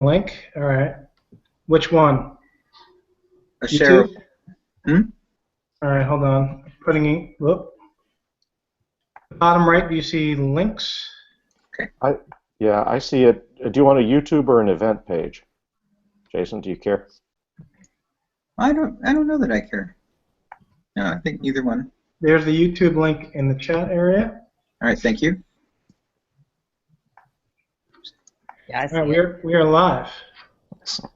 Link? All right. Which one? A share. YouTube? All right, hold on. Putting in, whoop. Bottom right, do you see links? Yeah, I see it. Do you want a YouTube or an event page? Jason, do you care? I don't know that I care. No, I think either one. There's the YouTube link in the chat area. All right, thank you. Yeah, I see All right, we are live. Excellent.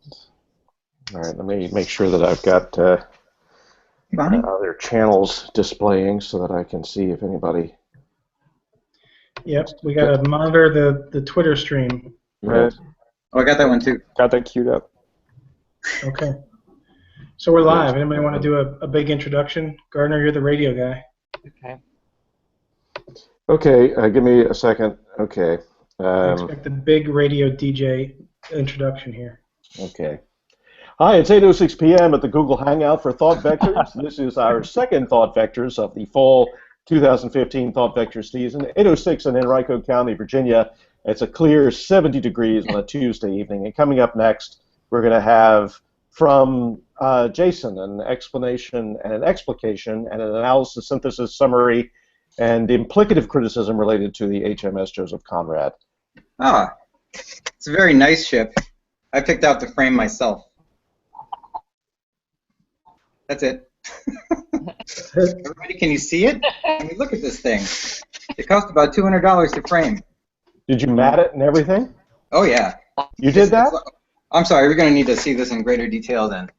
All right, let me make sure that I've got other channels displaying so that I can see if anybody. Yep, we got to monitor the Twitter stream. Right. Oh, I got that one too. Got that queued up. Okay. So we're live. Anybody want to do a big introduction? Gardner, you're the radio guy. Okay. Okay, give me a second. Okay. I expect a big radio DJ introduction here. Okay. Hi, it's 8:06 p.m. at the Google Hangout for Thought Vectors. This is our second Thought Vectors of the fall 2015 Thought Vector season. 8:06 in Henrico County, Virginia. It's a clear 70 degrees on a Tuesday evening. And coming up next, we're going to have from Jason an explanation and an explication and an analysis, synthesis, summary, and implicative criticism related to the HMS Joseph Conrad. Ah, it's a very nice ship. I picked out the frame myself. That's it. Everybody, can you see it? I mean, look at this thing. It cost about $200 to frame. Did you mat it and everything? Oh, yeah. You did that? I'm sorry, we're going to need to see this in greater detail then.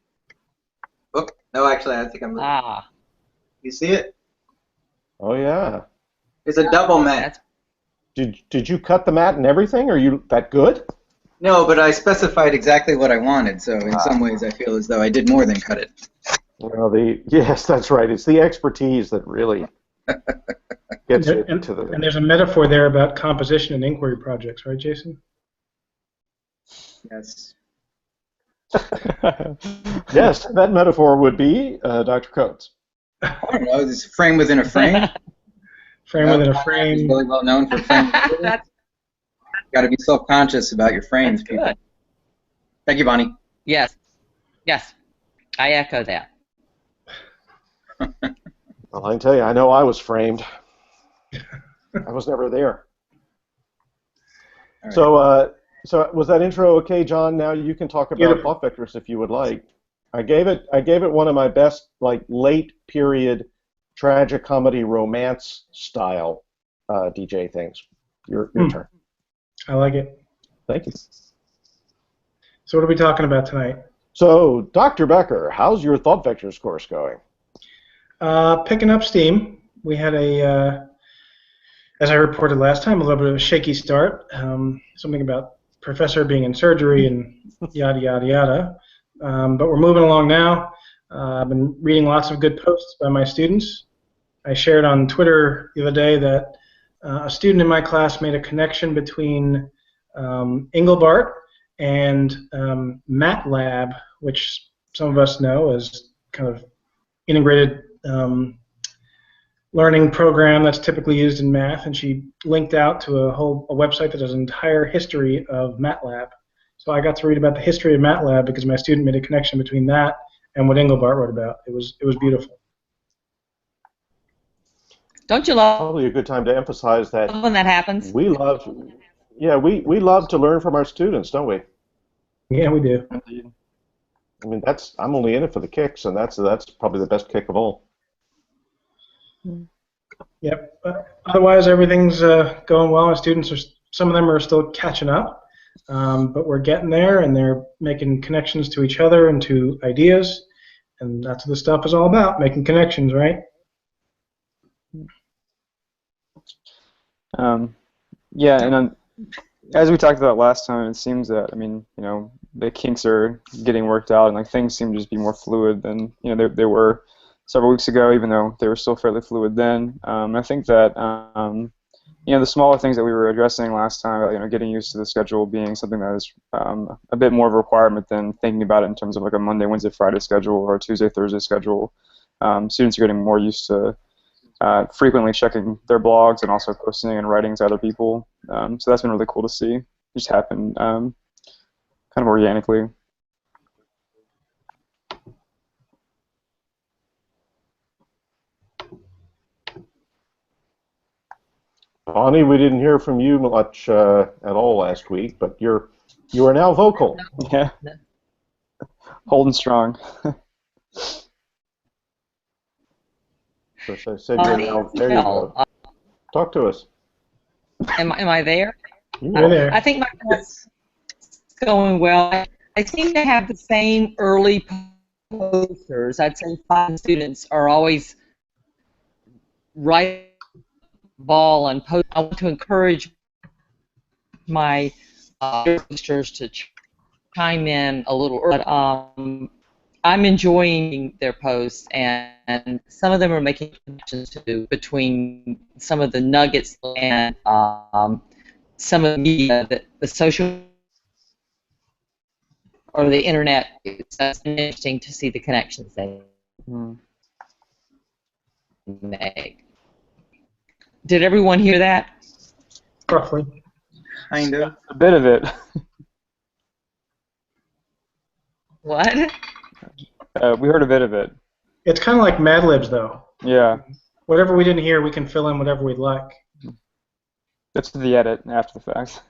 Oh, no, actually, I think I'm... You see it? Oh, yeah. It's a double mat. Did you cut the mat and everything? Are you that good? No, but I specified exactly what I wanted, so in some ways I feel as though I did more than cut it. Well, yes, that's right. It's the expertise that really gets you to the... And there's a metaphor there about composition and inquiry projects, right, Jason? Yes. Yes, that metaphor would be Dr. Coates. I don't know, this frame within a frame. Frame within a frame. He's really well known for frame. Got to be self-conscious about your frames, people. Good. Thank you, Bonnie. Yes. Yes. I echo that. Well, I can tell you, I know I was framed. I was never there. Right. So was that intro okay, John? Now you can talk about thought vectors if you would like. I gave it one of my best, like, late period tragic comedy romance style DJ things. Your turn. I like it. Thank you. So what are we talking about tonight? So, Dr. Becker, how's your thought vectors course going? Picking up steam. We had as I reported last time, a little bit of a shaky start. Something about professor being in surgery and yada, yada, yada. But we're moving along now. I've been reading lots of good posts by my students. I shared on Twitter the other day that a student in my class made a connection between Engelbart and MATLAB, which some of us know as kind of integrated learning program that's typically used in math, and she linked out to a website that has an entire history of MATLAB. So I got to read about the history of MATLAB because my student made a connection between that and what Engelbart wrote about. It was beautiful. Don't you love Probably a good time to emphasize that when that happens? we love to learn from our students, don't we? Yeah, we do. I mean, I'm only in it for the kicks, and that's probably the best kick of all. Yep. Otherwise, everything's going well. My students some of them are still catching up, but we're getting there, and they're making connections to each other and to ideas, and that's what this stuff is all about, making connections, right? Yeah, and as we talked about last time, it seems that, I mean, you know, the kinks are getting worked out, and like things seem to just be more fluid than, you know, they were several weeks ago, even though they were still fairly fluid then. I think that you know, the smaller things that we were addressing last time, you know, getting used to the schedule being something that is a bit more of a requirement than thinking about it in terms of like a Monday, Wednesday, Friday schedule or a Tuesday, Thursday schedule. Students are getting more used to frequently checking their blogs and also posting and writing to other people. So that's been really cool to see. It just happened kind of organically. Bonnie, we didn't hear from you much at all last week, but you are now vocal. Yeah, holding strong. So I said you're now. There you go. Talk to us. Am I there? You're there. I think my class is going well. I seem to have the same early posters. I'd say 5 students are always right ball and post. I want to encourage my posters to chime in a little early. I'm enjoying their posts, and some of them are making connections between some of the nuggets and some of the media, the social or the internet. It's interesting to see the connections they make. Did everyone hear that? Roughly. Kind of. A bit of it. What? We heard a bit of it. It's kind of like Mad Libs, though. Yeah. Whatever we didn't hear, we can fill in whatever we'd like. That's the edit after the fact.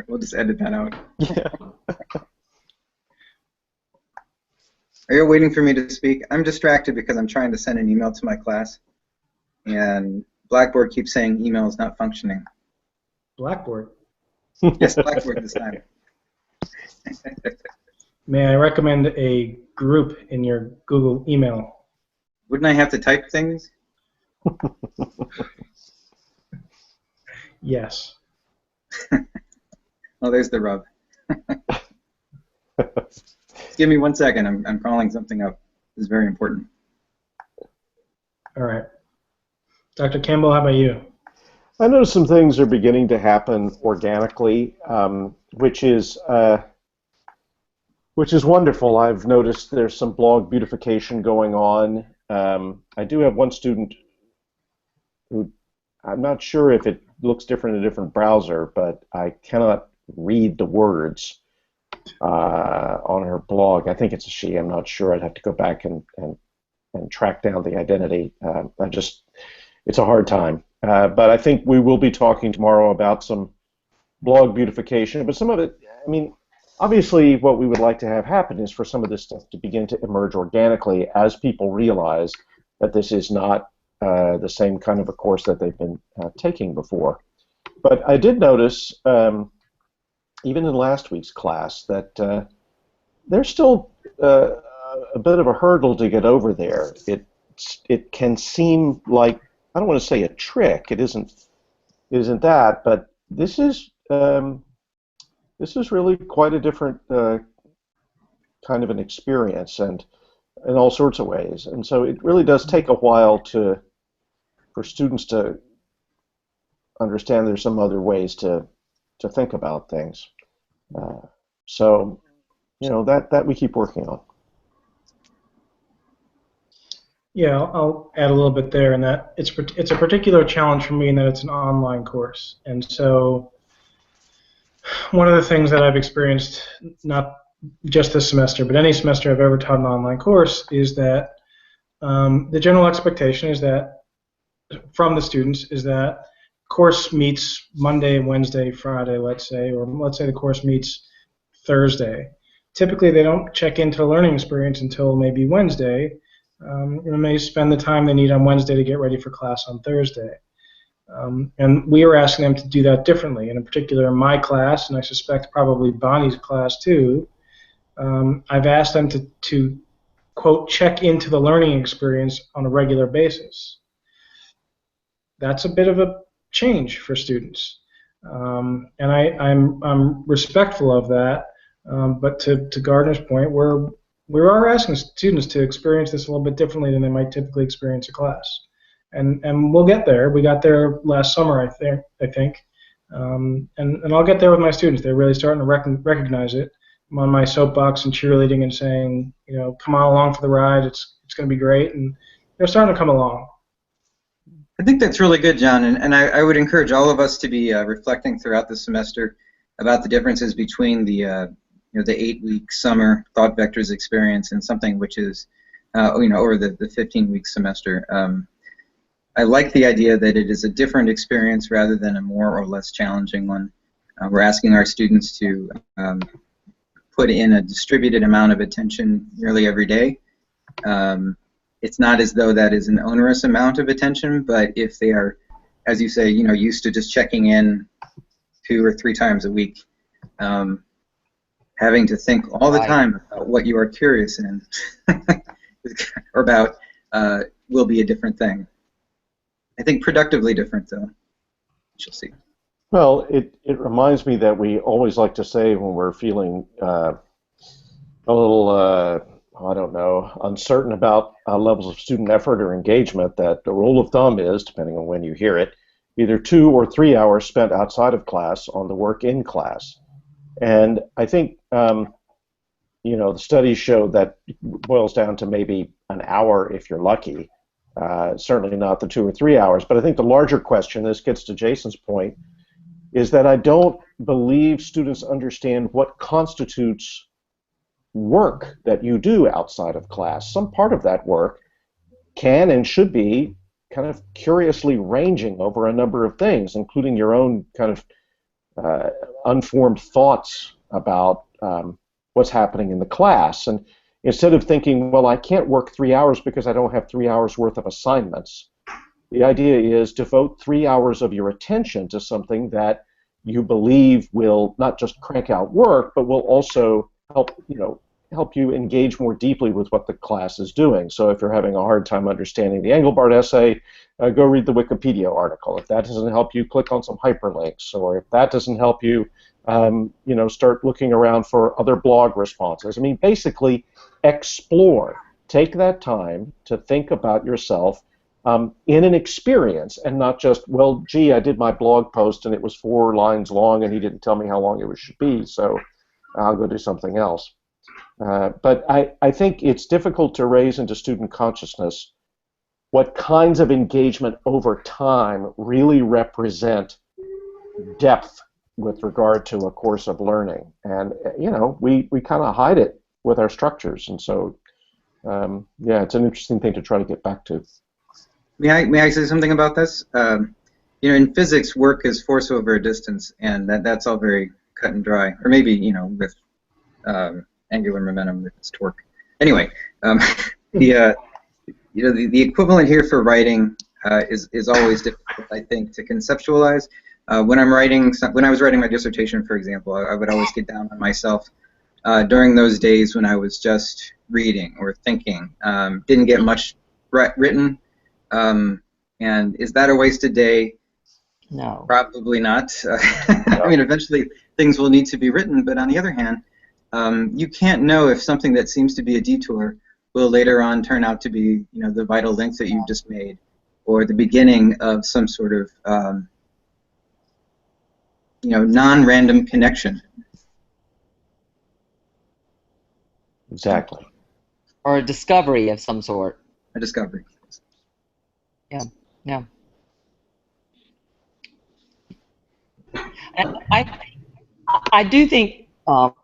We'll just edit that out. Yeah. Are you waiting for me to speak? I'm distracted because I'm trying to send an email to my class, and Blackboard keeps saying email is not functioning. Blackboard. Yes, Blackboard this time. May I recommend a group in your Google email? Wouldn't I have to type things? Yes. Oh, there's the rub. Give me 1 second. I'm calling something up. This is very important. All right. Dr. Campbell, how about you? I noticed some things are beginning to happen organically, which is wonderful. I've noticed there's some blog beautification going on. I do have one student who, I'm not sure if it looks different in a different browser, but I cannot read the words on her blog. I think it's a she. I'm not sure. I'd have to go back and track down the identity. It's a hard time. But I think we will be talking tomorrow about some blog beautification. But some of it, I mean, obviously what we would like to have happen is for some of this stuff to begin to emerge organically as people realize that this is not the same kind of a course that they've been taking before. But I did notice, even in last week's class, that there's still a bit of a hurdle to get over there. It can seem like, I don't want to say a trick. It isn't that, but this is really quite a different kind of an experience, and in all sorts of ways. And so it really does take a while for students to understand there's some other ways to think about things. So, you know, that we keep working on. Yeah, I'll add a little bit there in that it's a particular challenge for me in that it's an online course. And so one of the things that I've experienced, not just this semester, but any semester I've ever taught an online course, is that the general expectation is that from the students is that course meets Monday, Wednesday, Friday, let's say, or let's say the course meets Thursday. Typically, they don't check into the learning experience until maybe Wednesday. And they spend the time they need on Wednesday to get ready for class on Thursday. And we were asking them to do that differently. And in particular, in my class, and I suspect probably Bonnie's class too, I've asked them to quote, check into the learning experience on a regular basis. That's a bit of a change for students. And I'm respectful of that. But to Gardner's point, we are asking students to experience this a little bit differently than they might typically experience a class, and we'll get there. We got there last summer, I think, and I'll get there with my students. They're really starting to recognize it. I'm on my soapbox and cheerleading and saying, you know, come on along for the ride. It's going to be great, and they're starting to come along. I think that's really good, John, and I would encourage all of us to be reflecting throughout the semester about the differences between the 8-week summer thought vectors experience and something which is over the 15-week semester. I like the idea that it is a different experience rather than a more or less challenging one. We're asking our students to put in a distributed amount of attention nearly every day. It's not as though that is an onerous amount of attention, but if they are, as you say, used to just checking in 2 or 3 times a week, having to think all the time about what you are curious in or about will be a different thing. I think productively different, though. We shall see. Well, it reminds me that we always like to say when we're feeling a little, I don't know, uncertain about levels of student effort or engagement, that the rule of thumb is, depending on when you hear it, either 2 or 3 hours spent outside of class on the work in class. And I think, the studies show that it boils down to maybe an hour if you're lucky, certainly not the 2 or 3 hours. But I think the larger question, this gets to Jason's point, is that I don't believe students understand what constitutes work that you do outside of class. Some part of that work can and should be kind of curiously ranging over a number of things, including your own kind of unformed thoughts about what's happening in the class. And instead of thinking, well, I can't work 3 hours because I don't have 3 hours worth of assignments, the idea is devote 3 hours of your attention to something that you believe will not just crank out work, but will also help you engage more deeply with what the class is doing. So if you're having a hard time understanding the Engelbart essay, go read the Wikipedia article. If that doesn't help you, click on some hyperlinks. Or if that doesn't help you, start looking around for other blog responses. I mean, basically, explore. Take that time to think about yourself in an experience, and not just, well, gee, I did my blog post and it was 4 lines long and he didn't tell me how long it should be, so I'll go do something else. But I think it's difficult to raise into student consciousness what kinds of engagement over time really represent depth with regard to a course of learning. And, we kind of hide it with our structures. And so, it's an interesting thing to try to get back to. May I say something about this? In physics, work is force over distance, and that's all very cut and dry. Or maybe, with angular momentum, it's torque. Anyway, the equivalent here for writing is always difficult, I think, to conceptualize. When I was writing my dissertation, for example, I would always get down on myself during those days when I was just reading or thinking. Didn't get much written. And is that a wasted day? No. Probably not. I mean, eventually things will need to be written, but on the other hand, you can't know if something that seems to be a detour will later on turn out to be, the vital link that you've just made, or the beginning of some sort of, non-random connection. Exactly. Or a discovery of some sort. A discovery. Yeah. And I do think all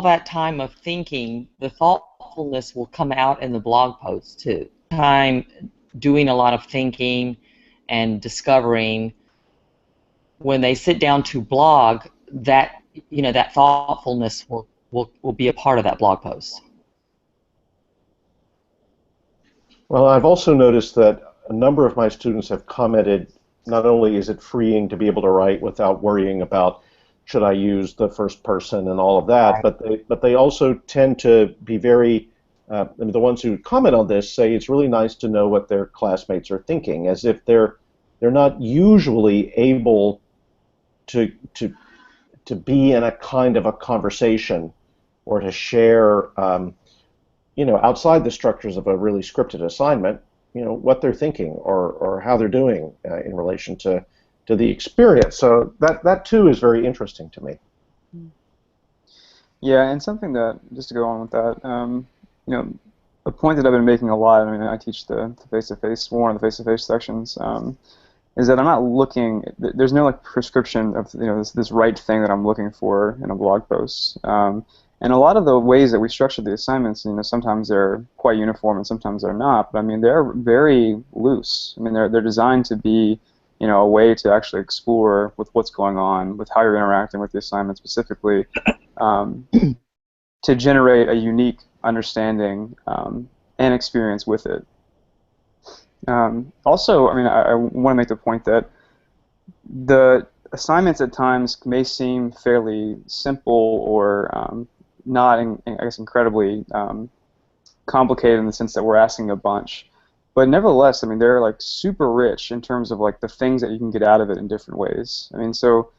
that time of thinking, the thoughtfulness will come out in the blog posts too. Time doing a lot of thinking and discovering, when they sit down to blog, that that thoughtfulness will be a part of that blog post. Well, I've also noticed that a number of my students have commented, not only is it freeing to be able to write without worrying about should I use the first person and all of that, but they also tend to be very, the ones who comment on this say it's really nice to know what their classmates are thinking, as if they're not usually able to be in a kind of a conversation or to share outside the structures of a really scripted assignment, what they're thinking or how they're doing in relation to the experience. So that too is very interesting to me. Yeah, and something that, just to go on with that, a point that I've been making a lot. I mean, I teach the face-to-face, one of the face-to-face sections. Is that I'm not looking. There's no like prescription of this right thing that I'm looking for in a blog post. And a lot of the ways that we structure the assignments, sometimes they're quite uniform and sometimes they're not. But I mean, they're very loose. I mean, they're designed to be, a way to actually explore with what's going on, with how you're interacting with the assignment specifically, to generate a unique understanding and experience with it. Also, I mean, I want to make the point that the assignments at times may seem fairly simple or not, I guess, incredibly complicated in the sense that we're asking a bunch. But nevertheless, I mean, they're like super rich in terms of like the things that you can get out of it in different ways. I mean, so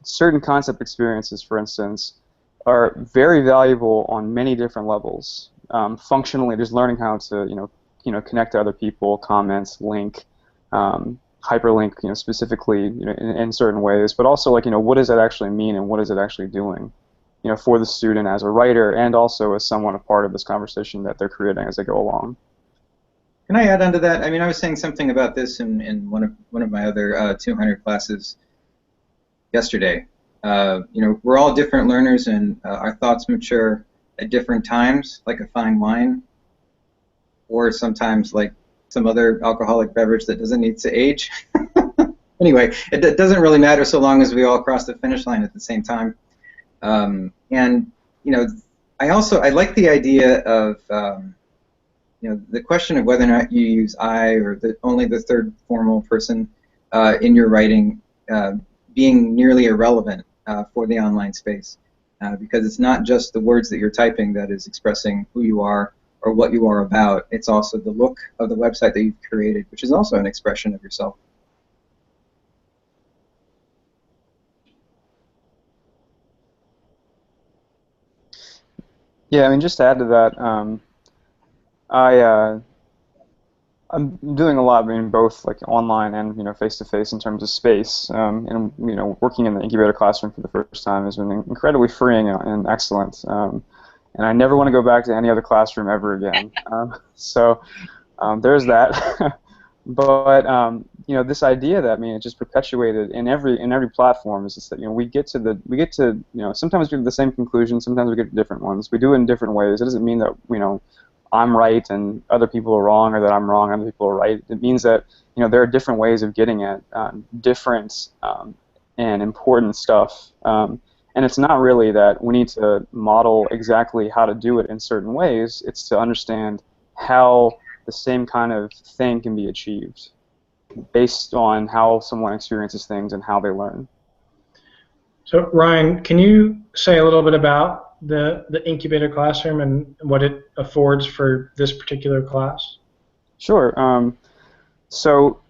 certain concept experiences, for instance, are very valuable on many different levels. Functionally, just learning how to connect to other people, comments, link, hyperlink, specifically, in certain ways. But also, like, what does that actually mean and what is it actually doing, for the student as a writer and also as someone a part of this conversation that they're creating as they go along. Can I add on to that? I mean, I was saying something about this in one of my other 200 classes yesterday. We're all different learners, and our thoughts mature at different times, like a fine wine, or sometimes like some other alcoholic beverage that doesn't need to age. Anyway, it doesn't really matter so long as we all cross the finish line at the same time. And I like the idea of the question of whether or not you use I or only the third formal person in your writing being nearly irrelevant for the online space, because it's not just the words that you're typing that is expressing who you are or what you are about. It's also the look of the website that you've created, which is also an expression of yourself. Yeah, I mean, just to add to that, I'm doing a lot, I mean, both like online and face-to-face in terms of space, and working in the incubator classroom for the first time has been incredibly freeing and excellent. And I never want to go back to any other classroom ever again. So there's that. But this idea that, I mean, it just perpetuated in every platform is just that we get to sometimes we get the same conclusion, sometimes we get different ones. We do it in different ways. It doesn't mean that I'm right and other people are wrong, or that I'm wrong and other people are right. It means that there are different ways of getting at different and important stuff. And it's not really that we need to model exactly how to do it in certain ways. It's to understand how the same kind of thing can be achieved based on how someone experiences things and how they learn. So Ryan, can you say a little bit about the incubator classroom and what it affords for this particular class? Sure. So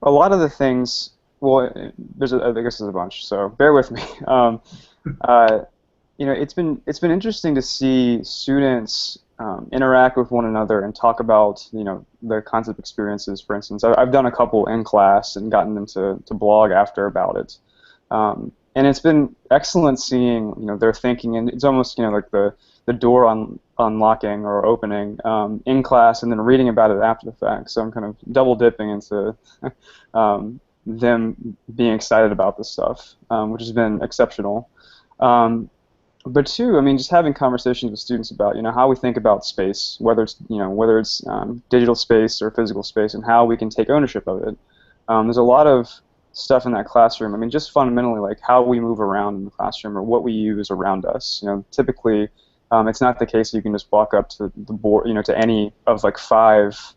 a lot of the things, well, I guess there's a bunch, so bear with me. It's been interesting to see students interact with one another and talk about their concept experiences. For instance, I've done a couple in class and gotten them to blog after about it. And it's been excellent seeing their thinking, and it's almost like the door unlocking or opening in class, and then reading about it after the fact. So I'm kind of double dipping into them being excited about this stuff, which has been exceptional. But two, I mean, just having conversations with students about how we think about space, whether it's digital space or physical space, and how we can take ownership of it. There's a lot of stuff in that classroom. I mean, just fundamentally, like how we move around in the classroom or what we use around us. Typically, it's not the case that you can just walk up to the board, to any of like 5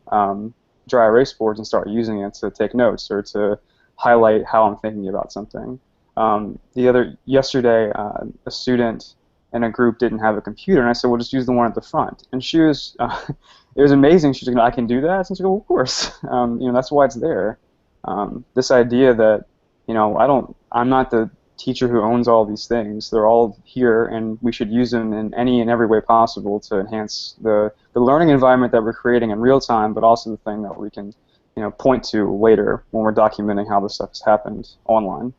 dry erase boards and start using it to take notes or to highlight how I'm thinking about something. Yesterday, a student in a group didn't have a computer, and I said, well, just use the one at the front. And she was, it was amazing. She's like, I can do that? And she goes, well, of course. That's why it's there. This idea that, I'm not the teacher who owns all these things. They're all here, and we should use them in any and every way possible to enhance the learning environment that we're creating in real time, but also the thing that we can, point to later when we're documenting how this stuff has happened online.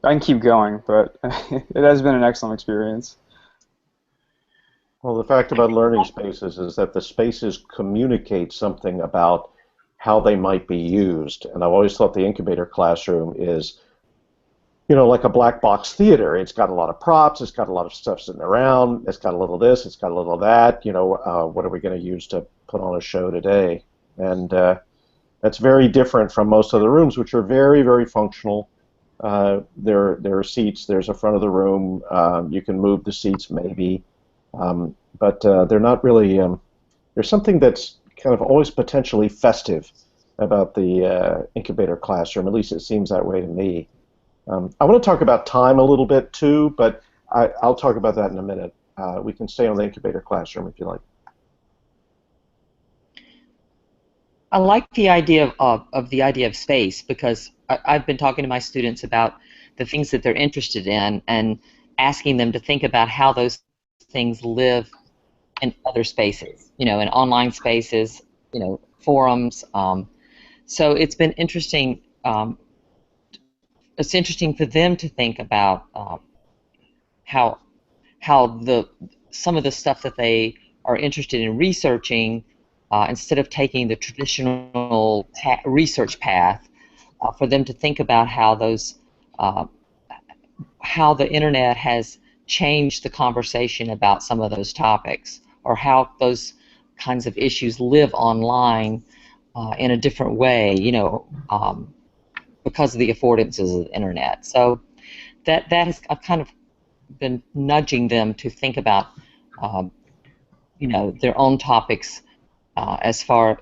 I can keep going, but it has been an excellent experience. Well, the fact about learning spaces is that the spaces communicate something about how they might be used. And I've always thought the incubator classroom is, like a black box theater. It's got a lot of props, it's got a lot of stuff sitting around, it's got a little this, it's got a little that. What are we going to use to put on a show today? And that's very different from most of the rooms, which are very, very functional. There are seats. There's a front of the room. You can move the seats maybe, but they're not really. There's something that's kind of always potentially festive about the incubator classroom. At least it seems that way to me. I want to talk about time a little bit too, but I'll talk about that in a minute. We can stay on the incubator classroom if you like. I like the idea of space because I've been talking to my students about the things that they're interested in and asking them to think about how those things live in other spaces, in online spaces, forums. So it's been interesting. It's interesting for them to think about how some of the stuff that they are interested in researching, instead of taking the traditional research path, for them to think about how the internet has changed the conversation about some of those topics, or how those kinds of issues live online in a different way, because of the affordances of the internet. So that has kind of been nudging them to think about, their own topics as far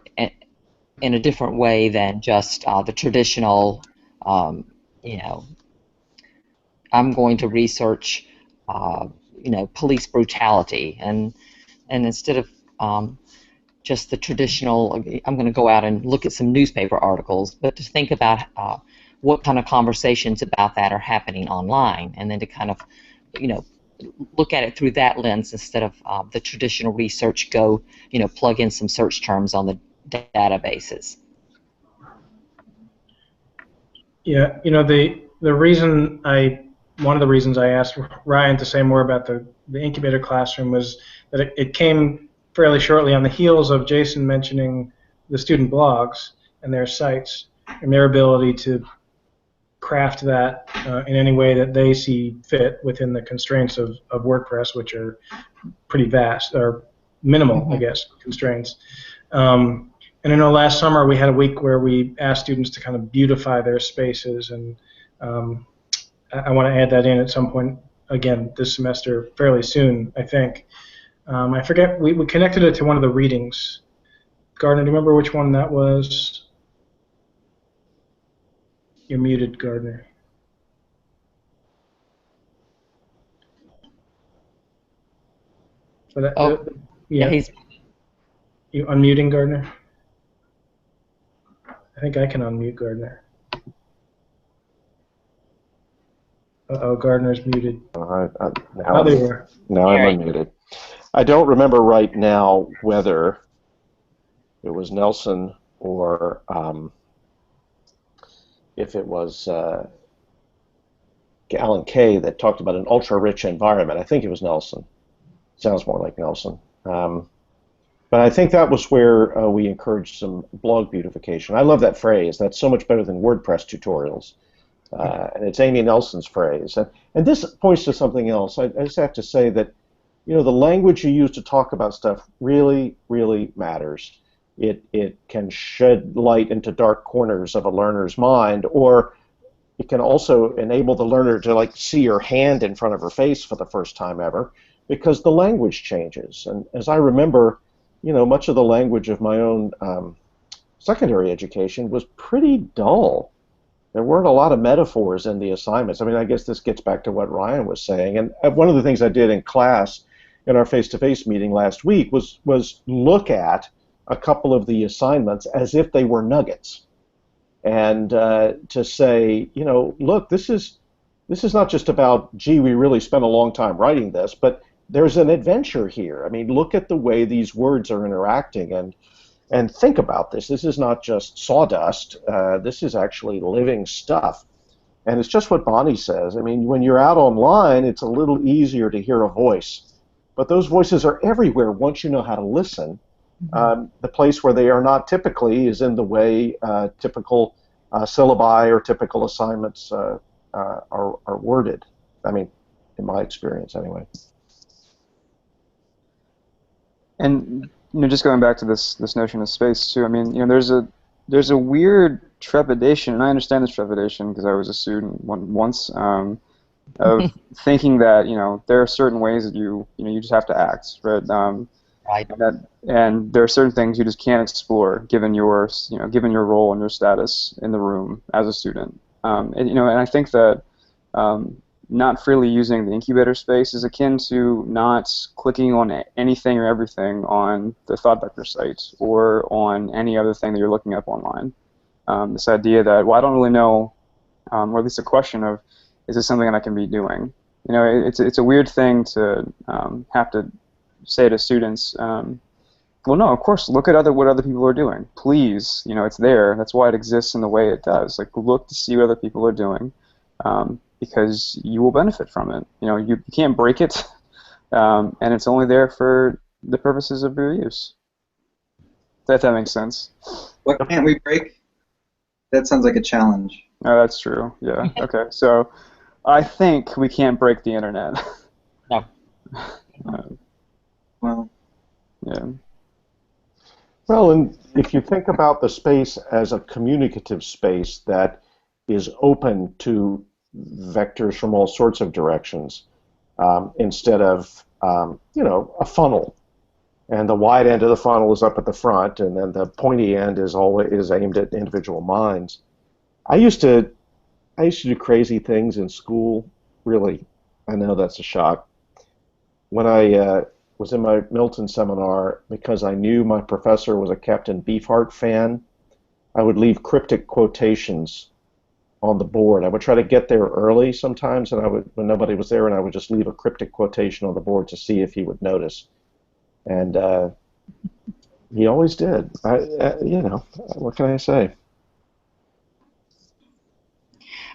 in a different way than just the traditional, I'm going to research, police brutality, and instead of just the traditional, I'm going to go out and look at some newspaper articles, but to think about what kind of conversations about that are happening online, and then to kind of, look at it through that lens instead of the traditional research. Plug in some search terms on the databases. Yeah, one of the reasons I asked Ryan to say more about the incubator classroom was that it came fairly shortly on the heels of Jason mentioning the student blogs and their sites and their ability to craft that in any way that they see fit within the constraints of WordPress, which are pretty vast, or minimal, I guess, constraints. And I know last summer we had a week where we asked students to kind of beautify their spaces, and I want to add that in at some point again this semester, fairly soon, I think. I forget, we connected it to one of the readings. Gardner, do you remember which one that was? You're muted, Gardner. Yeah, he's... You unmuting, Gardner? I think I can unmute Gardner. Uh-oh, Gardner's muted. Now I'm unmuted. I don't remember right now whether it was Nelson or if it was Alan Kay that talked about an ultra-rich environment. I think it was Nelson. Sounds more like Nelson. But I think that was where we encouraged some blog beautification. I love that phrase. That's so much better than WordPress tutorials. And it's Amy Nelson's phrase. And this points to something else. I just have to say that, the language you use to talk about stuff really, really matters. It can shed light into dark corners of a learner's mind, or it can also enable the learner to see your hand in front of her face for the first time ever, because the language changes. And as I remember, much of the language of my own secondary education was pretty dull. There weren't a lot of metaphors in the assignments. I mean, I guess this gets back to what Ryan was saying. And one of the things I did in class in our face-to-face meeting last week was look at a couple of the assignments as if they were nuggets, and to say, look, this is not just about, gee, we really spent a long time writing this, but there's an adventure here. I mean, look at the way these words are interacting, and think about this. This is not just sawdust. This is actually living stuff. And it's just what Bonnie says. I mean, when you're out online, it's a little easier to hear a voice. but those voices are everywhere once you know how to listen. The place where they are not typically is in the way typical syllabi or typical assignments are worded. I mean, in my experience, anyway. And just going back to this notion of space too. I mean, there's a weird trepidation, and I understand this trepidation because I was a student once, of thinking that there are certain ways that you just have to act, right? Right. And there are certain things you just can't explore given given your role and your status in the room as a student. And I think that not freely using the incubator space is akin to not clicking on anything or everything on the Thought Vector site or on any other thing that you're looking up online. This idea that, well, I don't really know, or at least a question of, is this something that I can be doing? It's a weird thing to have to say to students, well, no, of course, look at what other people are doing. Please, it's there. That's why it exists in the way it does. Like, look to see what other people are doing, because you will benefit from it. You can't break it, and it's only there for the purposes of your use. If that makes sense. What can't we break? That sounds like a challenge. Oh, that's true. Yeah. Okay. So, I think we can't break the internet. No. Well. Yeah. Well, and if you think about the space as a communicative space that is open to vectors from all sorts of directions, instead of a funnel, and the wide end of the funnel is up at the front, and then the pointy end is always aimed at individual minds. I used to do crazy things in school. Really, I know that's a shock. When I was in my Milton seminar, because I knew my professor was a Captain Beefheart fan, I would leave cryptic quotations on the board. I would try to get there early sometimes, and when nobody was there, and I would just leave a cryptic quotation on the board to see if he would notice. And he always did. What can I say?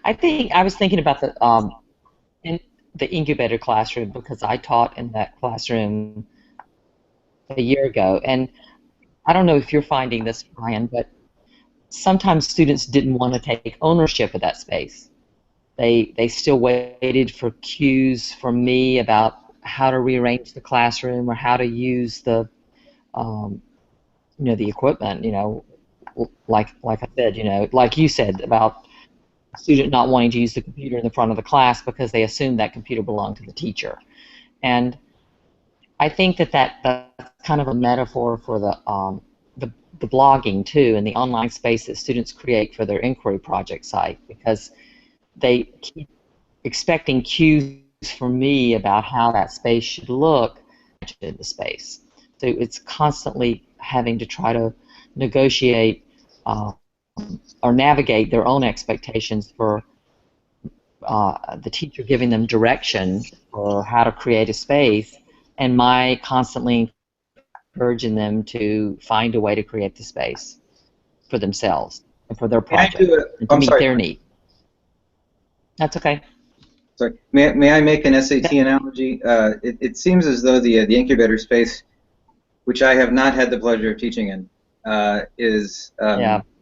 I was thinking about in the incubator classroom because I taught in that classroom a year ago, and I don't know if you're finding this, Brian, but sometimes students didn't want to take ownership of that space. They still waited for cues from me about how to rearrange the classroom or how to use the the equipment. Like I said, like you said about a student not wanting to use the computer in the front of the class because they assumed that computer belonged to the teacher. And I think that's kind of a metaphor for the blogging too, and the online space that students create for their inquiry project site, because they keep expecting cues from me about how that space should look in the space. So it's constantly having to try to negotiate or navigate their own expectations for the teacher giving them direction for how to create a space, and my constantly encouraging them to find a way to create the space for themselves and for their project and to meet their need. That's okay. Sorry. May I make an SAT analogy? It seems as though the incubator space, which I have not had the pleasure of teaching in, is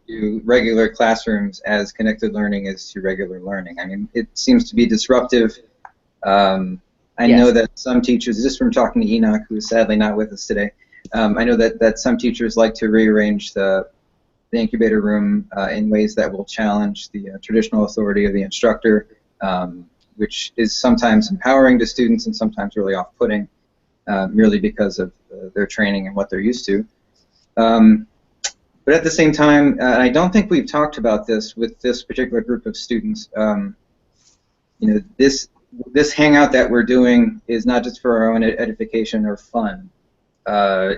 to regular classrooms as connected learning is to regular learning. I mean, it seems to be disruptive. I know that some teachers, just from talking to Enoch, who is sadly not with us today, I know that some teachers like to rearrange the incubator room in ways that will challenge the traditional authority of the instructor, which is sometimes empowering to students and sometimes really off-putting, merely because of their training and what they're used to. But at the same time, I don't think we've talked about this with this particular group of students. This hangout that we're doing is not just for our own edification or fun.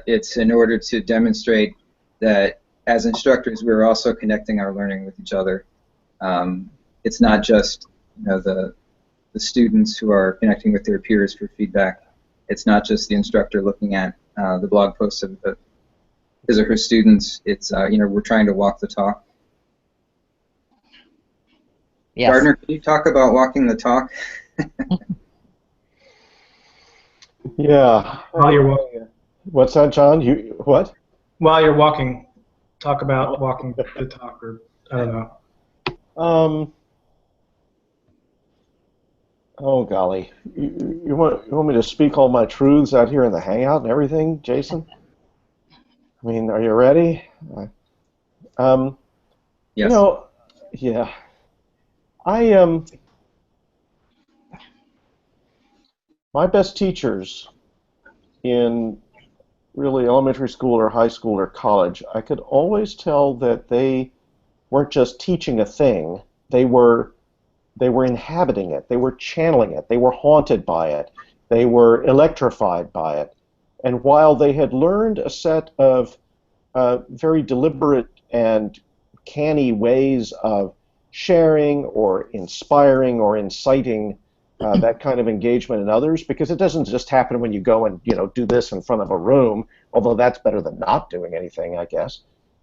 It's in order to demonstrate that as instructors, we're also connecting our learning with each other. It's not just the students who are connecting with their peers for feedback. It's not just the instructor looking at the blog posts of his or her students. It's we're trying to walk the talk. Yes. Gardner, can you talk about walking the talk? Yeah. While you're walking, What's that, John? You what? while you're walking, talk about walking the talk, or I don't know. Um. Oh golly, you want me to speak all my truths out here in the hangout and everything, Jason? I mean, are you ready? Um. You Yes. know, yeah. I my best teachers in really elementary school or high school or college, I could always tell that they weren't just teaching a thing. They were they were inhabiting it. They were channeling it. They were haunted by it. They were electrified by it. And while they had learned a set of very deliberate and canny ways of sharing or inspiring or inciting that kind of engagement in others, because it doesn't just happen when you go and do this in front of a room, although that's better than not doing anything, I guess.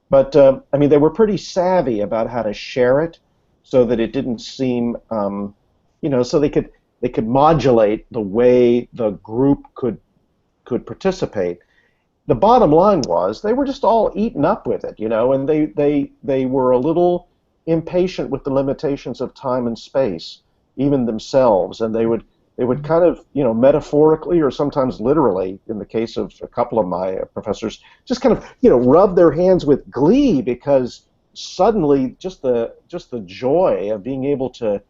But I mean, they were pretty savvy about how to share it so that it didn't seem, so they could modulate the way the group could participate. The bottom line was they were just all eaten up with it, and they were a little impatient with the limitations of time and space, even themselves, and they would kind of, metaphorically or sometimes literally, in the case of a couple of my professors, just kind of, rub their hands with glee because suddenly just the joy of being able to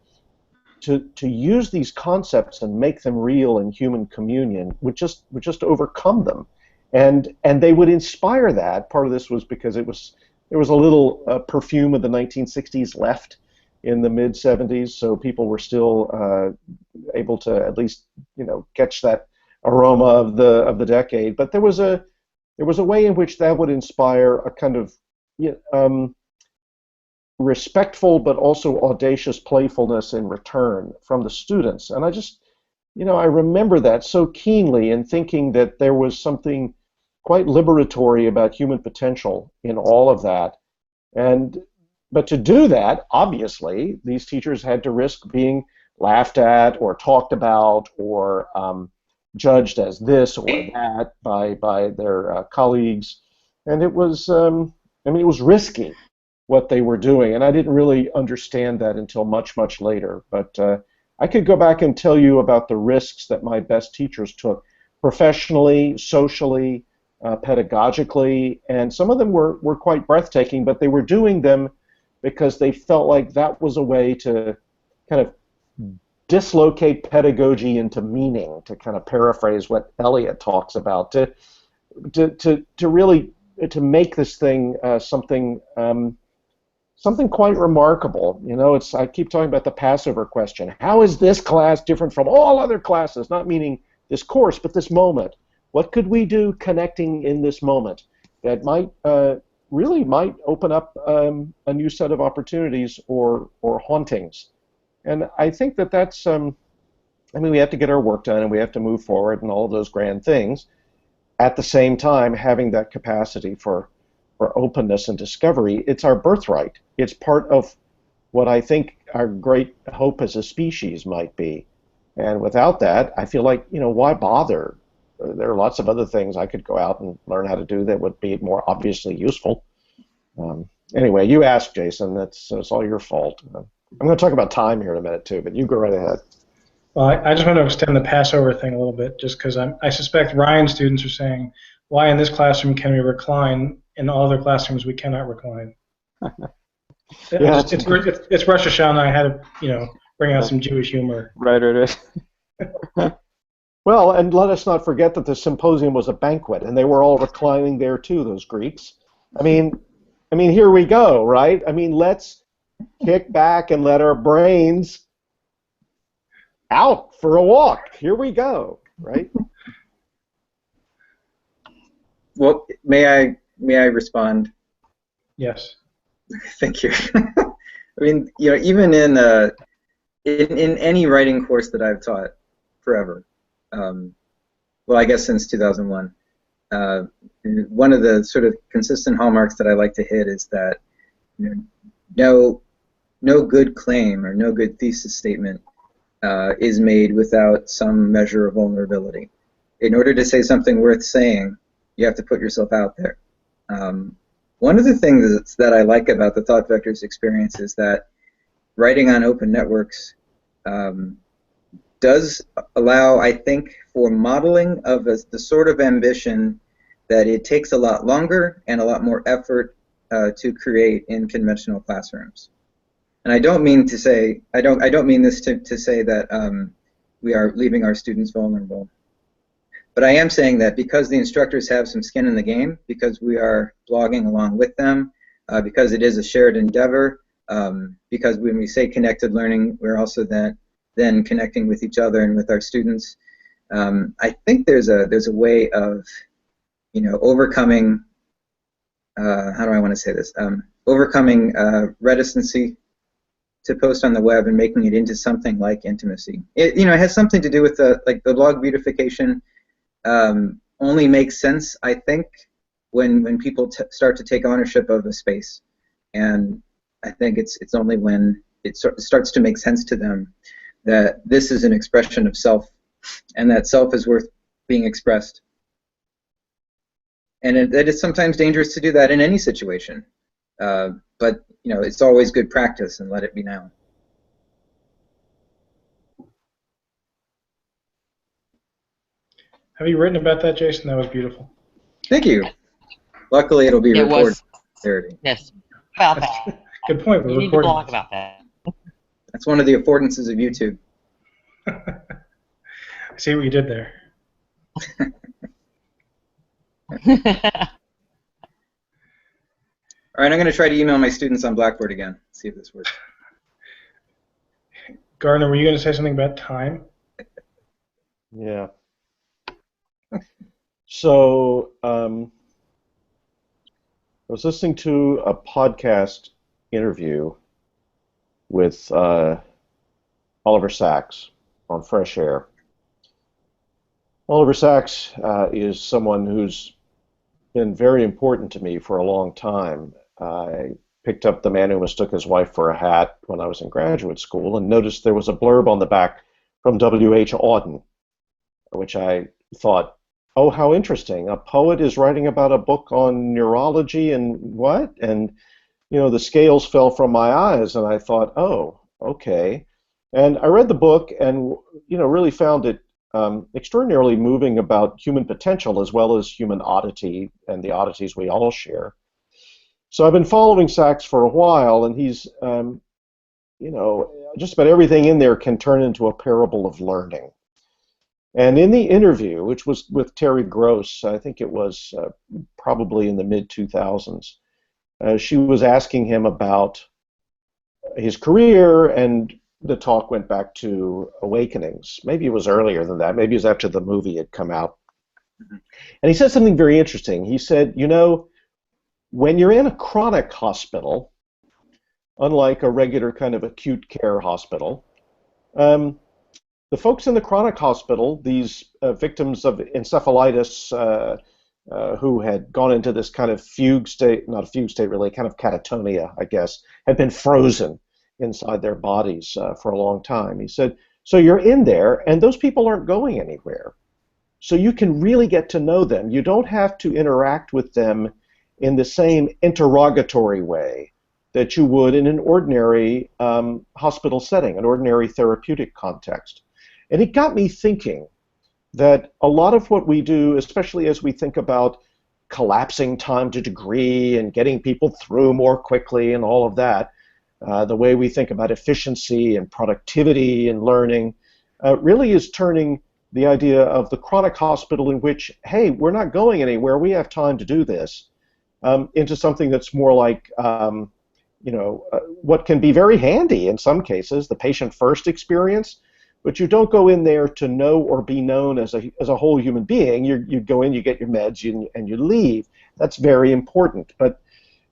use these concepts and make them real in human communion would just overcome them, and they would inspire that. Part of this was because there was a little perfume of the 1960s left in the mid 70s, so people were still able to at least catch that aroma of the decade. But there was a way in which that would inspire a kind of respectful but also audacious playfulness in return from the students. And I remember that so keenly, and thinking that there was something quite liberatory about human potential in all of that. And but to do that, obviously, these teachers had to risk being laughed at or talked about or judged as this or that by their colleagues, and it was risky what they were doing, and I didn't really understand that until much, much later. But I could go back and tell you about the risks that my best teachers took professionally, socially, pedagogically, and some of them were quite breathtaking, but they were doing them because they felt like that was a way to kind of dislocate pedagogy into meaning, to kind of paraphrase what Eliot talks about, to really to make this thing something quite remarkable. I keep talking about the Passover question. How is this class different from all other classes? Not meaning this course, but this moment. What could we do connecting in this moment that might open up a new set of opportunities or hauntings? And I think that's, we have to get our work done and we have to move forward and all of those grand things. At the same time, having that capacity for openness and discovery, it's our birthright. It's part of what I think our great hope as a species might be. And without that, I feel like, why bother? There are lots of other things I could go out and learn how to do that would be more obviously useful. Anyway, you asked, Jason. It's all your fault. I'm going to talk about time here in a minute, too, but you go right ahead. Well, I just want to extend the Passover thing a little bit, just because I suspect Ryan's students are saying, why in this classroom can we recline, in all other classrooms we cannot recline? Yeah, it's Rosh Hashanah. I had to, bring out some Jewish humor. Right. Well, and let us not forget that the symposium was a banquet, and they were all reclining there too, those Greeks. I mean, here we go, right? Let's kick back and let our brains out for a walk. Here we go, right? Well, may I respond? Yes. Thank you. Even in any writing course that I've taught forever, well, I guess since 2001, one of the sort of consistent hallmarks that I like to hit is that no good claim or no good thesis statement is made without some measure of vulnerability. in order to say something worth saying, you have to put yourself out there. One of the things that I like about the Thought Vectors experience is that writing on open networks does allow, I think, for modeling of the sort of ambition that it takes a lot longer and a lot more effort to create in conventional classrooms. And I don't mean to say, I don't mean this to say that we are leaving our students vulnerable. But I am saying that because the instructors have some skin in the game, because we are blogging along with them, because it is a shared endeavor, because when we say connected learning, we're also then connecting with each other and with our students. I think there's a way of, overcoming, how do I want to say this? Overcoming reticency to post on the web and making it into something like intimacy. It has something to do with the blog beautification. Only makes sense, I think, when people start to take ownership of a space, and I think it's only when it starts to make sense to them that this is an expression of self, and that self is worth being expressed, and that it's sometimes dangerous to do that in any situation, but it's always good practice, and let it be known. Have you written about that, Jason? That was beautiful. Thank you. Luckily, it'll be recorded. Yes, about that. Good point. We're You need to recording. blog about that. That's one of the affordances of YouTube. I see what you did there. All right, I'm going to try to email my students on Blackboard again. See if this works. Gardner, were you going to say something about time? Yeah. So I was listening to a podcast interview with Oliver Sacks on Fresh Air. Oliver Sacks is someone who's been very important to me for a long time. I picked up The Man Who Mistook His Wife for a Hat when I was in graduate school and noticed there was a blurb on the back from W.H. Auden, which I thought, oh, how interesting. A poet is writing about a book on neurology and what? And, the scales fell from my eyes, and I thought, oh, okay. And I read the book and, really found it extraordinarily moving about human potential as well as human oddity and the oddities we all share. So I've been following Sacks for a while, and he's, just about everything in there can turn into a parable of learning. And in the interview, which was with Terry Gross, I think it was probably in the mid-2000s, she was asking him about his career, and the talk went back to Awakenings. Maybe it was earlier than that. Maybe it was after the movie had come out. And he said something very interesting. He said, when you're in a chronic hospital, unlike a regular kind of acute care hospital, the folks in the chronic hospital, these victims of encephalitis who had gone into this kind of fugue state, not a fugue state really, kind of catatonia, I guess, had been frozen inside their bodies for a long time. He said, so you're in there, and those people aren't going anywhere. So you can really get to know them. You don't have to interact with them in the same interrogatory way that you would in an ordinary hospital setting, an ordinary therapeutic context. And it got me thinking that a lot of what we do, especially as we think about collapsing time to degree and getting people through more quickly and all of that, the way we think about efficiency and productivity and learning, really is turning the idea of the chronic hospital in which, hey, we're not going anywhere, we have time to do this, into something that's more like, what can be very handy in some cases, the patient-first experience, but you don't go in there to know or be known as a whole human being. You go in, you get your meds, and you leave. That's very important. And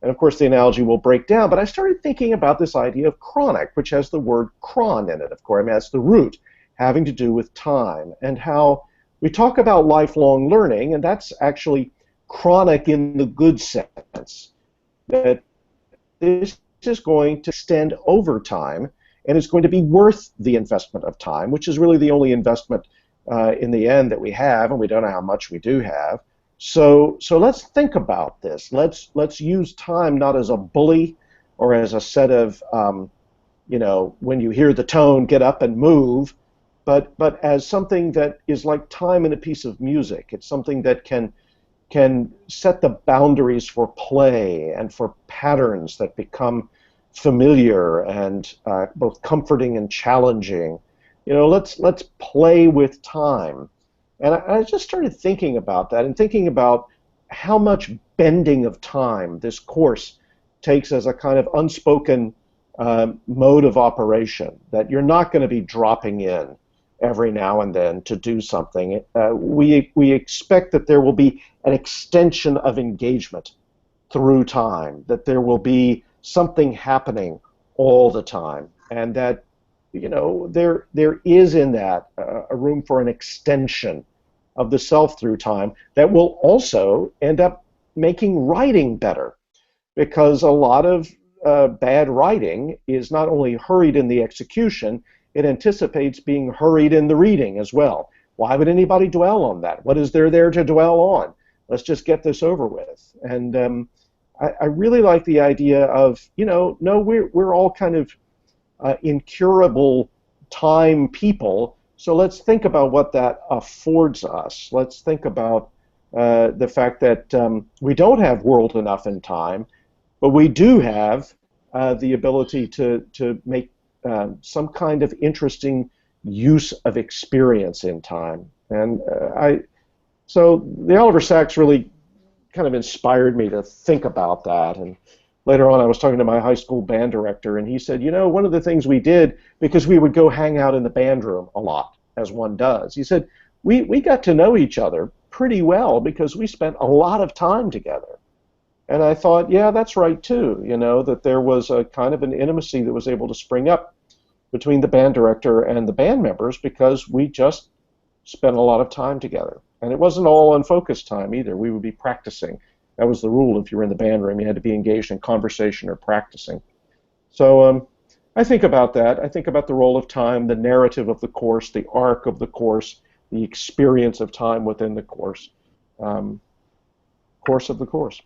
of course the analogy will break down, but I started thinking about this idea of chronic, which has the word chron in it, of course. I mean, that's the root, having to do with time, and how we talk about lifelong learning, and that's actually chronic in the good sense, that this is going to extend over time, and it's going to be worth the investment of time, which is really the only investment in the end that we have, and we don't know how much we do have. So let's think about this. Let's use time not as a bully or as a set of when you hear the tone, get up and move, but as something that is like time in a piece of music. It's something that can set the boundaries for play and for patterns that become familiar and both comforting and challenging. Let's play with time. And I just started thinking about that and thinking about how much bending of time this course takes as a kind of unspoken mode of operation, that you're not going to be dropping in every now and then to do something. We expect that there will be an extension of engagement through time, that there will be something happening all the time, and that there is in that a room for an extension of the self through time that will also end up making writing better, because a lot of bad writing is not only hurried in the execution, it anticipates being hurried in the reading as well. Why would anybody dwell on that? What is there to dwell on? Let's just get this over with. And I really like the idea of, no, we're all kind of incurable time people, so let's think about what that affords us. Let's think about the fact that we don't have world enough in time, but we do have the ability to make some kind of interesting use of experience in time. And so the Oliver Sacks really kind of inspired me to think about that. And later on, I was talking to my high school band director, and he said, one of the things we did, because we would go hang out in the band room a lot, as one does, he said, we got to know each other pretty well because we spent a lot of time together. And I thought, yeah, that's right too, that there was a kind of an intimacy that was able to spring up between the band director and the band members because we just spent a lot of time together. And it wasn't all unfocused time either. We would be practicing. That was the rule. If you were in the band room, you had to be engaged in conversation or practicing. So I think about that. I think about the role of time, the narrative of the course, the arc of the course, the experience of time within the course. Course of the course.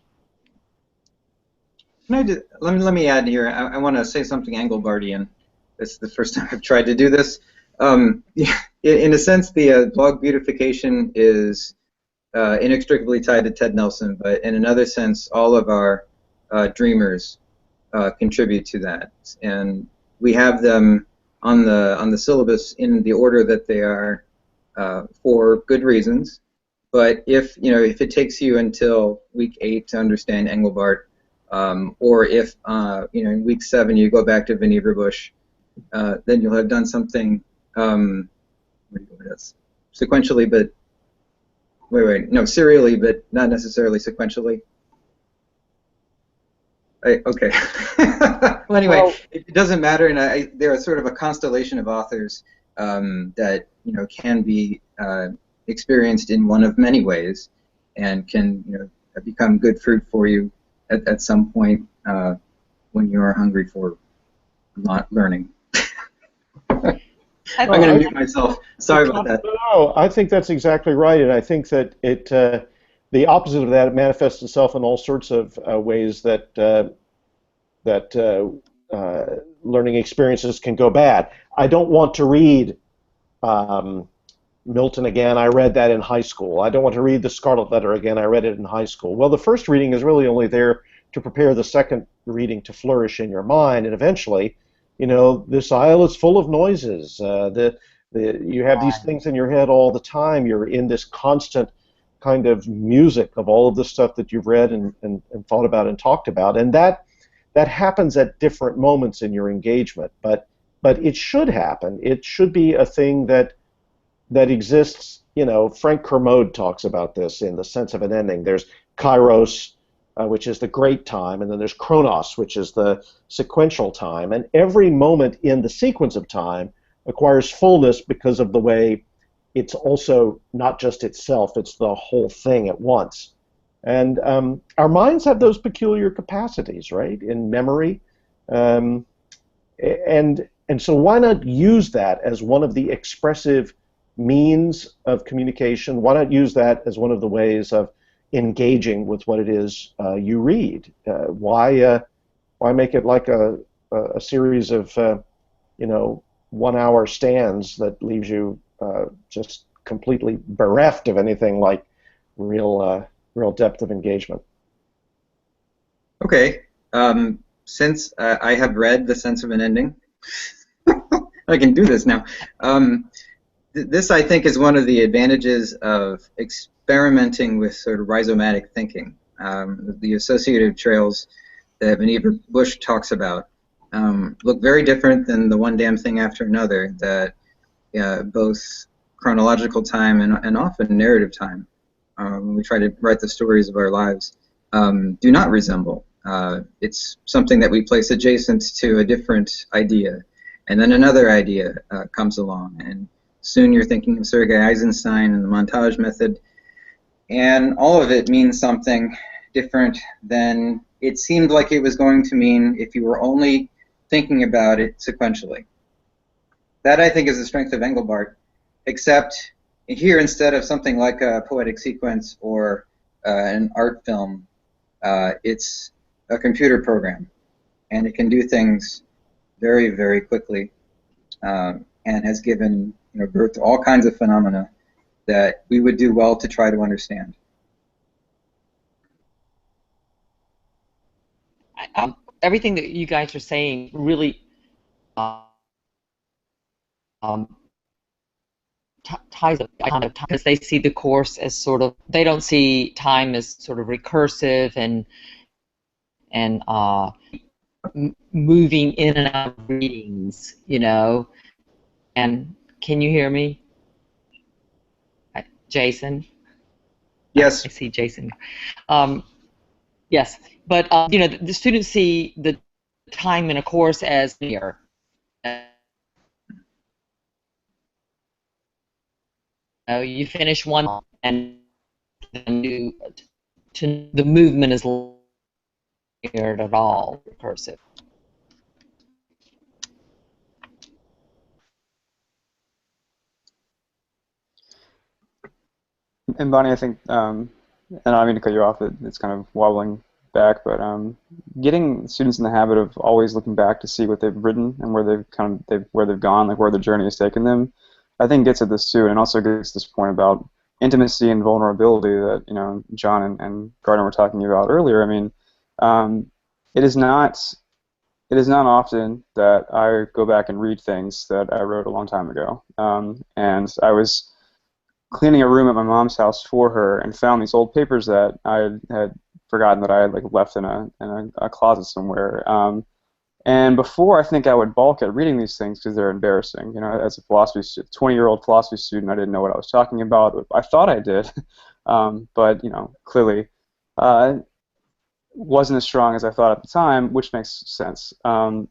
Let me add here. I want to say something Engelbartian. This is the first time I've tried to do this. In a sense, the blog beautification is inextricably tied to Ted Nelson, but in another sense, all of our dreamers contribute to that, and we have them on the syllabus in the order that they are for good reasons. But if it takes you until week 8 to understand Engelbart, or if in week 7 you go back to Vinnie Verbush, then you'll have done something sequentially, but serially, but not necessarily sequentially. Okay. Well, anyway, it doesn't matter, and there are sort of a constellation of authors that can be experienced in one of many ways, and can become good fruit for you at some point when you are hungry for learning. I'm going to mute myself. Sorry about that. No, I think that's exactly right, and I think that the opposite of that, it manifests itself in all sorts of ways that learning experiences can go bad. I don't want to read Milton again. I read that in high school. I don't want to read The Scarlet Letter again. I read it in high school. Well, the first reading is really only there to prepare the second reading to flourish in your mind, and eventually, this isle is full of noises. You have these things in your head all the time. You're in this constant kind of music of all of the stuff that you've read and thought about and talked about, and that happens at different moments in your engagement. But it should happen. It should be a thing that exists. Frank Kermode talks about this in The Sense of an Ending. There's Kairos, which is the great time, and then there's Chronos, which is the sequential time, and every moment in the sequence of time acquires fullness because of the way it's also not just itself, it's the whole thing at once. And our minds have those peculiar capacities, right, in memory, and so why not use that as one of the expressive means of communication. Why not use that as one of the ways of engaging with what it is you read? Why make it like a series of 1 hour stands that leaves you just completely bereft of anything like real depth of engagement? Okay. Since I have read The Sense of an Ending, I can do this now. This, I think, is one of the advantages of experimenting with sort of rhizomatic thinking. The associative trails that Vannevar Bush talks about look very different than the one damn thing after another that both chronological time and often narrative time, when we try to write the stories of our lives, do not resemble. It's something that we place adjacent to a different idea, and then another idea comes along, and soon you're thinking of Sergei Eisenstein and the montage method, and all of it means something different than it seemed like it was going to mean if you were only thinking about it sequentially. That, I think, is the strength of Engelbart, except here, instead of something like a poetic sequence or an art film, it's a computer program, and it can do things very, very quickly, and has given birth to all kinds of phenomena that we would do well to try to understand. Everything that you guys are saying really ties up because they see the course as sort of, they don't see time as sort of recursive and moving in and out of readings, And can you hear me, Jason? Yes. I see Jason. Yes, but the students see the time in a course as linear. You finish one and the movement is linear at all, recursive. And Bonnie, I think, and I don't mean to cut you off, it's kind of wobbling back, but getting students in the habit of always looking back to see what they've written and where they've gone, like where the journey has taken them, I think gets at this too, and also gets this point about intimacy and vulnerability that John and Gardner were talking about earlier. I mean, it is not often that I go back and read things that I wrote a long time ago, and I was cleaning a room at my mom's house for her and found these old papers that I had forgotten that I had left in a closet somewhere. And before, I think I would balk at reading these things because they're embarrassing. As a 20-year-old philosophy student, I didn't know what I was talking about. I thought I did, but clearly wasn't as strong as I thought at the time, which makes sense. And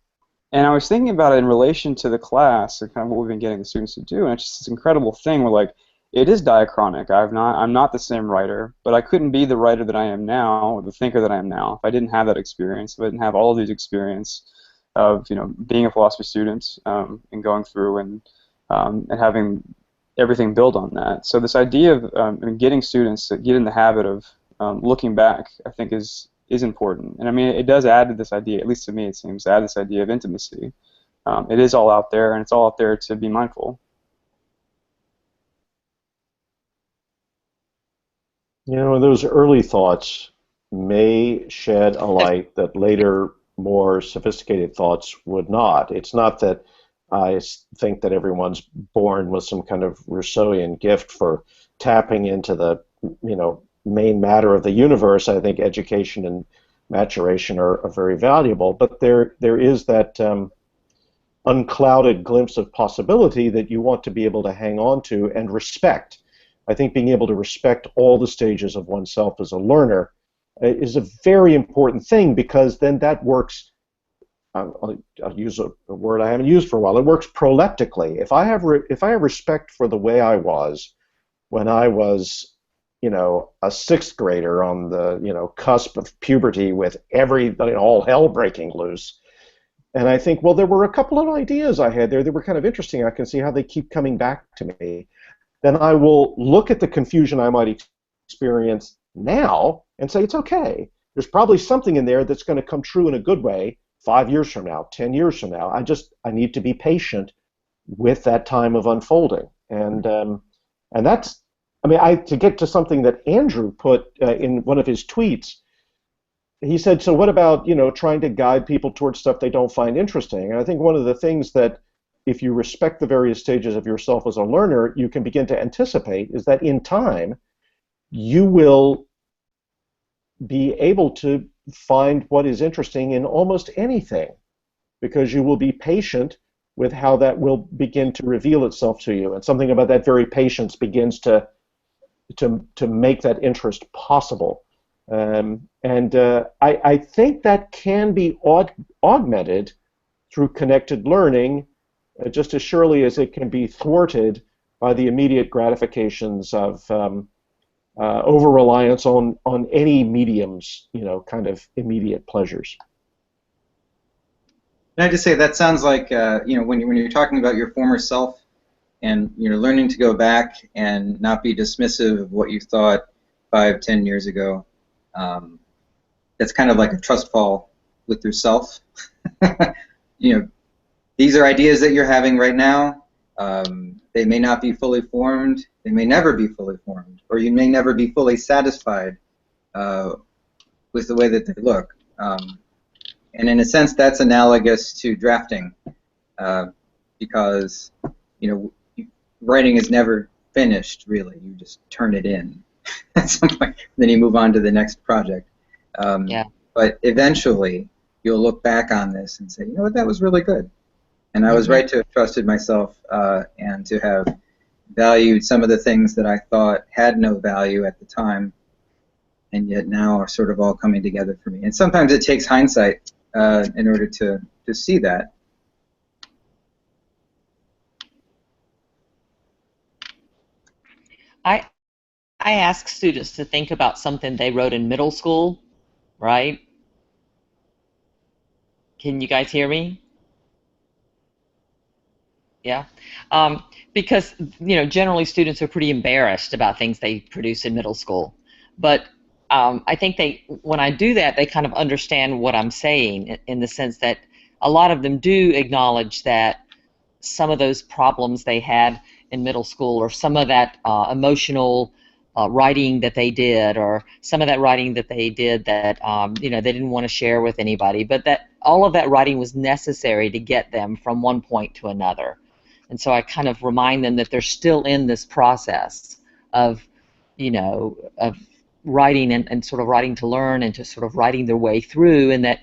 I was thinking about it in relation to the class and kind of what we've been getting the students to do, and it's just this incredible thing where it is diachronic. I'm not the same writer, but I couldn't be the writer that I am now, or the thinker that I am now, if I didn't have that experience, if I didn't have all of these experience of being a philosophy student and going through and having everything build on that. So this idea of getting students to get in the habit of looking back, I think is important. And I mean, it does add to this idea, at least to me it seems, add this idea of intimacy. It is all out there, and it's all out there to be mindful. Those early thoughts may shed a light that later more sophisticated thoughts would not. It's not that I think that everyone's born with some kind of Rousseauian gift for tapping into the main matter of the universe. I think education and maturation are very valuable, but there is that unclouded glimpse of possibility that you want to be able to hang on to and respect. I think being able to respect all the stages of oneself as a learner is a very important thing, because then that works, I'll use a word I haven't used for a while, it works proleptically. If I have respect for the way I was when I was a sixth grader on the cusp of puberty with all hell breaking loose, and I think, well, there were a couple of ideas I had there that were kind of interesting. I can see how they keep coming back to me. then I will look at the confusion I might experience now and say it's okay. There's probably something in there that's going to come true in a good way 5 years from now, 10 years from now. I need to be patient with that time of unfolding. And that's, I mean, to get to something that Andrew put in one of his tweets, he said, so what about, trying to guide people towards stuff they don't find interesting? And I think one of the things that, if you respect the various stages of yourself as a learner, you can begin to anticipate is that in time, you will be able to find what is interesting in almost anything, because you will be patient with how that will begin to reveal itself to you. And something about that very patience begins to make that interest possible. I think that can be augmented through connected learning, just as surely as it can be thwarted by the immediate gratifications of over-reliance on any medium's, kind of immediate pleasures. Can I just say that sounds like when you're talking about your former self and you're learning to go back and not be dismissive of what you thought 5, 10 years ago. That's kind of like a trust fall with yourself. These are ideas that you're having right now. They may not be fully formed. They may never be fully formed, or you may never be fully satisfied with the way that they look. And in a sense, that's analogous to drafting, because writing is never finished. Really, you just turn it in at some point, then you move on to the next project. But eventually, you'll look back on this and say, you know what, that was really good. And I was right to have trusted myself and to have valued some of the things that I thought had no value at the time, and yet now are sort of all coming together for me. And sometimes it takes hindsight in order to see that. I ask students to think about something they wrote in middle school, right? Can you guys hear me? Yeah, because generally students are pretty embarrassed about things they produce in middle school, but I think when I do that, they kind of understand what I'm saying in the sense that a lot of them do acknowledge that some of those problems they had in middle school, or some of that emotional writing that they did, or some of that writing that they did that they didn't want to share with anybody, but that all of that writing was necessary to get them from one point to another. And so I kind of remind them that they're still in this process of writing and sort of writing to learn and to sort of writing their way through, and that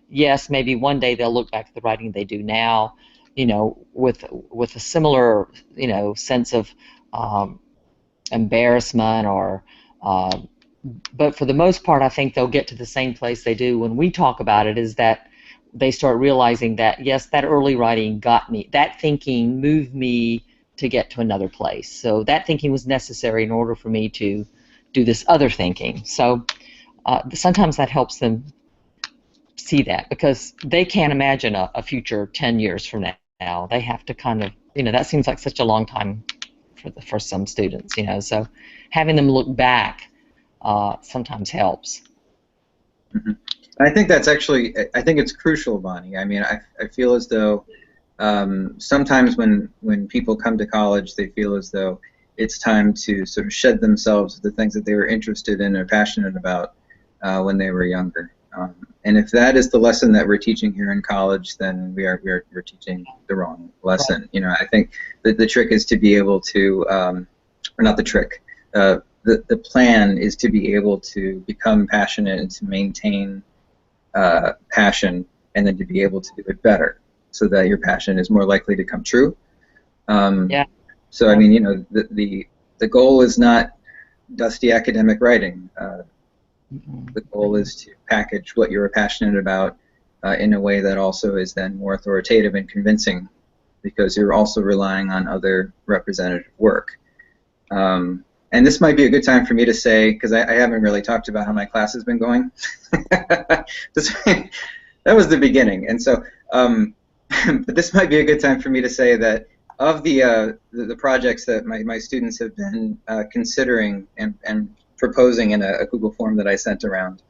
yes, maybe one day they'll look back at the writing they do now, with a similar sense of embarrassment, or but for the most part, I think they'll get to the same place they do when we talk about it, is that they start realizing that yes, that early writing got me, that thinking moved me to get to another place. So that thinking was necessary in order for me to do this other thinking. So sometimes that helps them see that, because they can't imagine a future 10 years from now. They have to kind of, that seems like such a long time for some students, so having them look back sometimes helps. Mm-hmm. I think that's actually, I think it's crucial, Bonnie. I mean, I feel as though sometimes when people come to college, they feel as though it's time to sort of shed themselves of the things that they were interested in or passionate about when they were younger. And if that is the lesson that we're teaching here in college, then we're teaching the wrong lesson. Right. I think that the trick is to be able to, or not the trick, the plan is to be able to become passionate and to maintain passion, and then to be able to do it better, so that your passion is more likely to come true. So I mean, the goal is not dusty academic writing. The goal is to package what you're passionate about in a way that also is then more authoritative and convincing, because you're also relying on other representative work. And this might be a good time for me to say, because I haven't really talked about how my class has been going. That was the beginning, and so, but this might be a good time for me to say that of the projects that my students have been considering and proposing in a Google form that I sent around,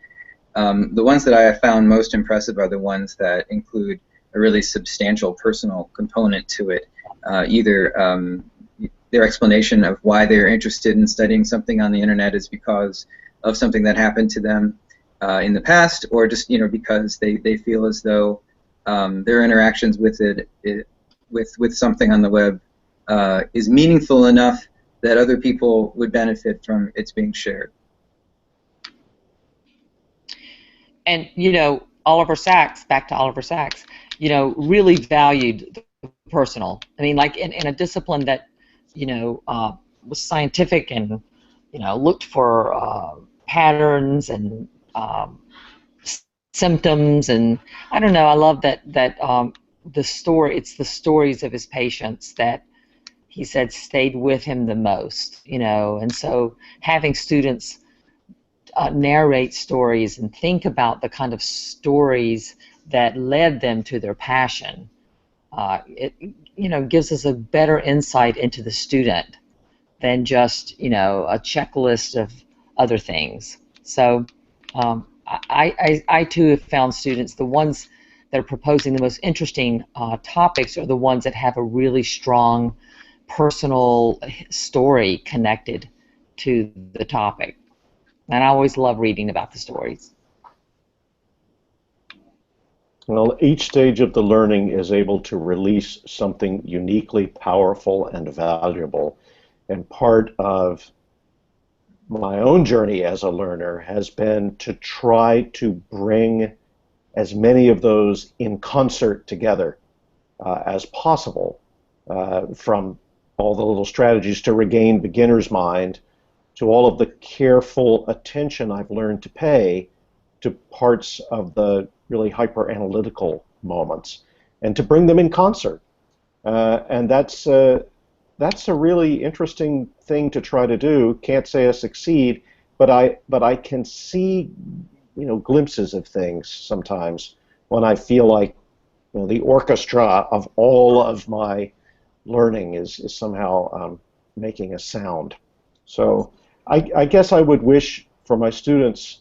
the ones that I have found most impressive are the ones that include a really substantial personal component to it, either their explanation of why they're interested in studying something on the internet is because of something that happened to them in the past, or just because they feel as though their interactions with with something on the web is meaningful enough that other people would benefit from its being shared. And Oliver Sacks, back to Oliver Sacks, really valued the personal. I mean, like in a discipline that was scientific and looked for patterns and symptoms, and I don't know. I love that the story. It's the stories of his patients that he said stayed with him the most. And so having students narrate stories and think about the kind of stories that led them to their passion, it gives us a better insight into the student than just a checklist of other things. So I too have found students, the ones that are proposing the most interesting topics are the ones that have a really strong personal story connected to the topic. And I always love reading about the stories. Well, each stage of the learning is able to release something uniquely powerful and valuable. And part of my own journey as a learner has been to try to bring as many of those in concert together as possible, from all the little strategies to regain beginner's mind to all of the careful attention I've learned to pay to parts of the really hyper-analytical moments, and to bring them in concert. And that's a really interesting thing to try to do. Can't say I succeed, but I can see glimpses of things sometimes when I feel like the orchestra of all of my learning is somehow making a sound. So I guess I would wish for my students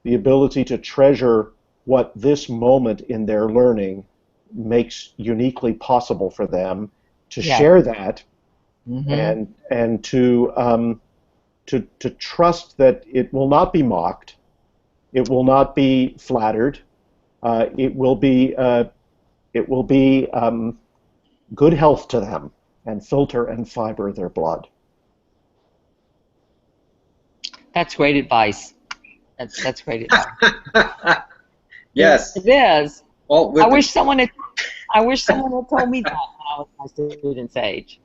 the ability to treasure what this moment in their learning makes uniquely possible for them, to share that, and to trust that it will not be mocked, it will not be flattered, it will be good health to them, and filter and fiber their blood. That's great advice. That's great advice. Yes, it is. Well, I wish someone had told me that when I was my student's age.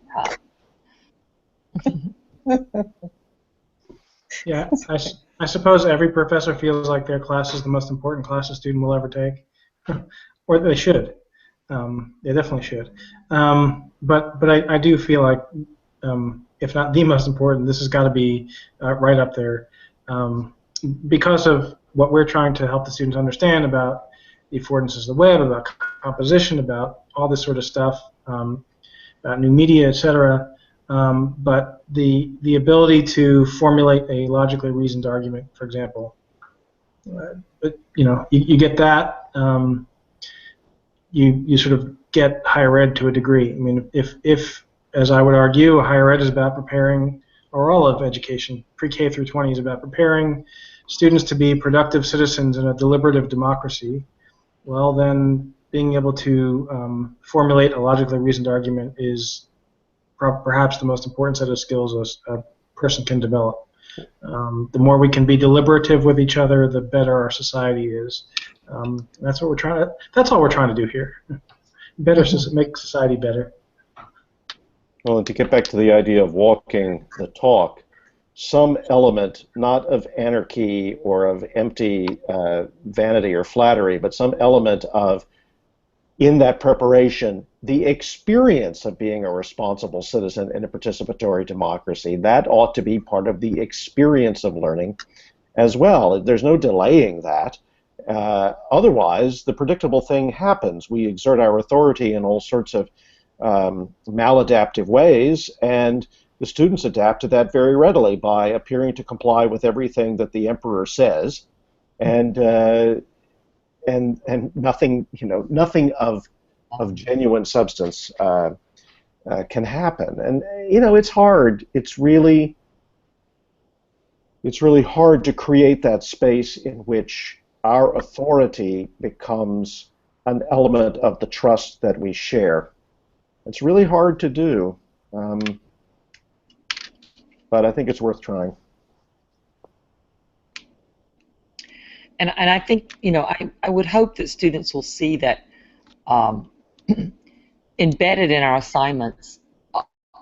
Yeah, I suppose every professor feels like their class is the most important class a student will ever take, or they should. They definitely should. But I do feel like, if not the most important, this has got to be right up there, because of what we're trying to help the students understand about the affordances of the web, about composition, about all this sort of stuff, about new media, etc. But the ability to formulate a logically reasoned argument, for example, but you get that, you sort of get higher ed to a degree. I mean, if as I would argue, higher ed is about preparing, or all of education, pre-K through 20 is about preparing students to be productive citizens in a deliberative democracy, well then being able to formulate a logically reasoned argument is perhaps the most important set of skills a person can develop. The more we can be deliberative with each other, the better our society is. That's what we're trying to. That's all we're trying to do here. Make society better. Well, and to get back to the idea of walking the talk, some element, not of anarchy or of empty vanity or flattery, but some element of, in that preparation, the experience of being a responsible citizen in a participatory democracy, that ought to be part of the experience of learning as well. There's no delaying that. Otherwise, the predictable thing happens. We exert our authority in all sorts of maladaptive ways, and the students adapt to that very readily by appearing to comply with everything that the emperor says, and nothing, nothing of genuine substance can happen. And it's hard. It's really hard to create that space in which our authority becomes an element of the trust that we share. It's really hard to do, but I think it's worth trying. And I think, I would hope that students will see that embedded in our assignments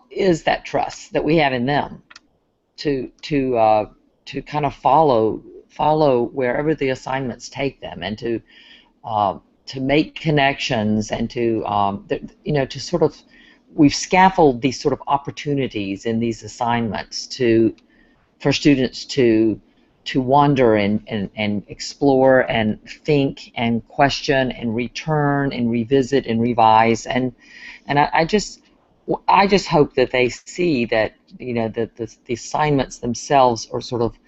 is that trust that we have in them to kind of follow wherever the assignments take them, and to make connections, and to sort of, we've scaffolded these sort of opportunities in these assignments for students to wander and explore and think and question and return and revisit and revise, and I just hope that they see that that the assignments themselves are sort of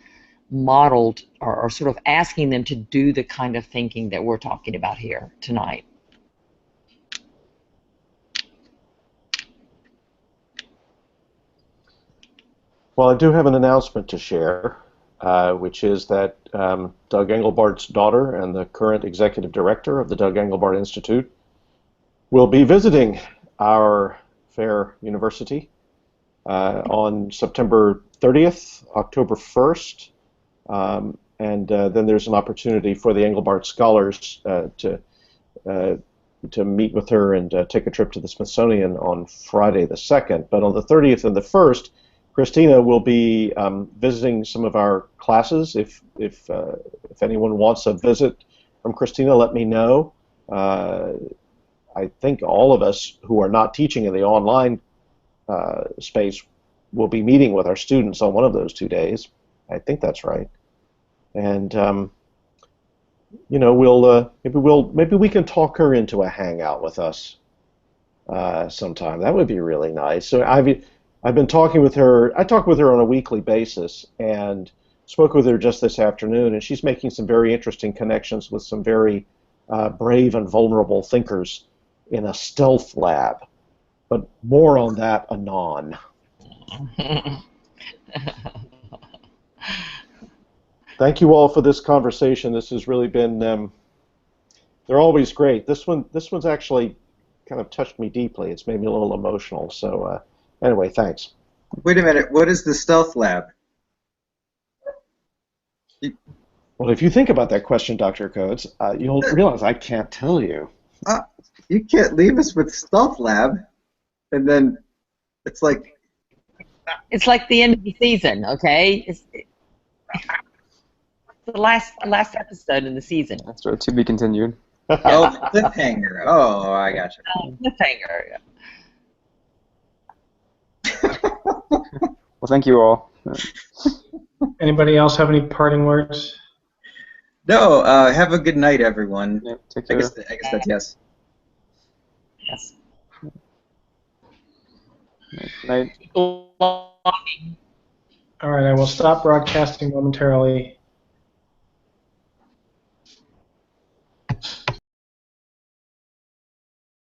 modeled, or sort of asking them to do the kind of thinking that we're talking about here tonight. Well, I do have an announcement to share, which is that Doug Engelbart's daughter and the current executive director of the Doug Engelbart Institute will be visiting our fair university on September 30th, October 1st, and then there's an opportunity for the Engelbart scholars to meet with her and take a trip to the Smithsonian on Friday the 2nd. But on the 30th and the 1st, Christina will be visiting some of our classes. If anyone wants a visit from Christina, let me know. I think all of us who are not teaching in the online space will be meeting with our students on one of those 2 days. I think that's right. And maybe we can talk her into a hangout with us sometime. That would be really nice. So I've been talking with her. I talk with her on a weekly basis, and spoke with her just this afternoon, and she's making some very interesting connections with some very brave and vulnerable thinkers in a stealth lab. But more on that anon. Thank you all for this conversation. This has really been, they're always great. This one's actually kind of touched me deeply. It's made me a little emotional. So anyway, thanks. Wait a minute. What is the stealth lab? Well, if you think about that question, Dr. Coates, you'll realize I can't tell you. You can't leave us with stealth lab, and then it's like the end of the season, okay? It's the last episode in the season. That's right, to be continued. oh, cliffhanger. Oh, I gotcha. Cliffhanger. Well, thank you all. Anybody else have any parting words? No. Have a good night, everyone. Yep, take I care. guess that's yes. Yes. Night. All right, I will stop broadcasting momentarily.